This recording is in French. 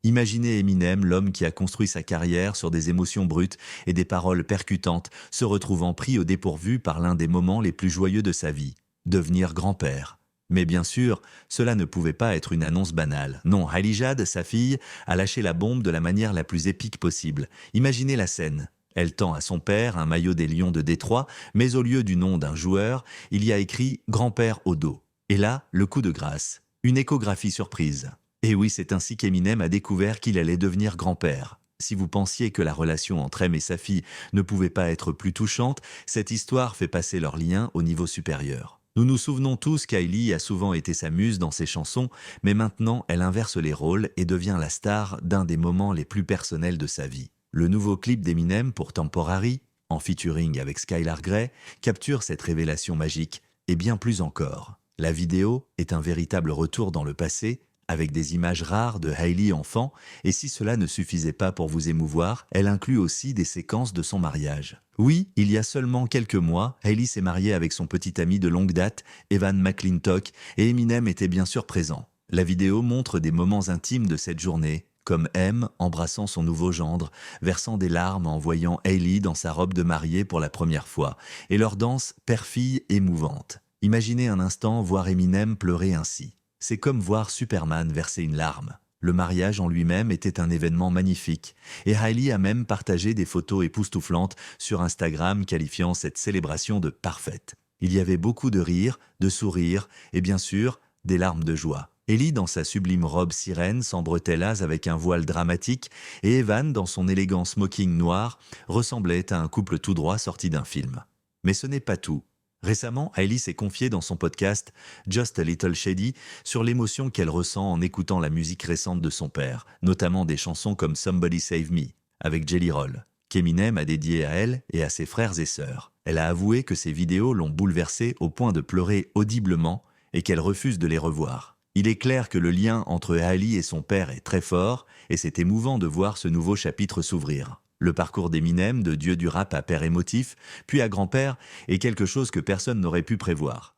Imaginez Eminem, l'homme qui a construit sa carrière sur des émotions brutes et des paroles percutantes, se retrouvant pris au dépourvu par l'un des moments les plus joyeux de sa vie, devenir grand-père. Mais bien sûr, cela ne pouvait pas être une annonce banale. Non, Ali Jad, sa fille, a lâché la bombe de la manière la plus épique possible. Imaginez la scène. Elle tend à son père un maillot des Lions de Détroit, mais au lieu du nom d'un joueur, il y a écrit grand-père au dos. Et là, le coup de grâce. Une échographie surprise. Et oui, c'est ainsi qu'Eminem a découvert qu'il allait devenir grand-père. Si vous pensiez que la relation entre M et sa fille ne pouvait pas être plus touchante, cette histoire fait passer leur lien au niveau supérieur. Nous nous souvenons tous qu'Hailey a souvent été sa muse dans ses chansons, mais maintenant elle inverse les rôles et devient la star d'un des moments les plus personnels de sa vie. Le nouveau clip d'Eminem pour Temporary, en featuring avec Skylar Grey, capture cette révélation magique, et bien plus encore. La vidéo est un véritable retour dans le passé, avec des images rares de Hailey enfant, et si cela ne suffisait pas pour vous émouvoir, elle inclut aussi des séquences de son mariage. Oui, il y a seulement quelques mois, Hailey s'est mariée avec son petit ami de longue date, Evan McClintock, et Eminem était bien sûr présent. La vidéo montre des moments intimes de cette journée, comme M embrassant son nouveau gendre, versant des larmes en voyant Hailey dans sa robe de mariée pour la première fois, et leur danse père-fille émouvante. Imaginez un instant voir Eminem pleurer ainsi. C'est comme voir Superman verser une larme. Le mariage en lui-même était un événement magnifique, et Hailey a même partagé des photos époustouflantes sur Instagram qualifiant cette célébration de parfaite. Il y avait beaucoup de rires, de sourires, et bien sûr, des larmes de joie. Ellie dans sa sublime robe sirène sans bretellage avec un voile dramatique, et Evan dans son élégant smoking noir ressemblaient à un couple tout droit sorti d'un film. Mais ce n'est pas tout. Récemment, Hailey s'est confiée dans son podcast Just a Little Shady sur l'émotion qu'elle ressent en écoutant la musique récente de son père, notamment des chansons comme Somebody Save Me, avec Jelly Roll, qu'Eminem a dédié à elle et à ses frères et sœurs. Elle a avoué que ces vidéos l'ont bouleversée au point de pleurer audiblement et qu'elle refuse de les revoir. Il est clair que le lien entre Hailey et son père est très fort et c'est émouvant de voir ce nouveau chapitre s'ouvrir. Le parcours d'Eminem, de dieu du rap à père émotif, puis à grand-père, est quelque chose que personne n'aurait pu prévoir.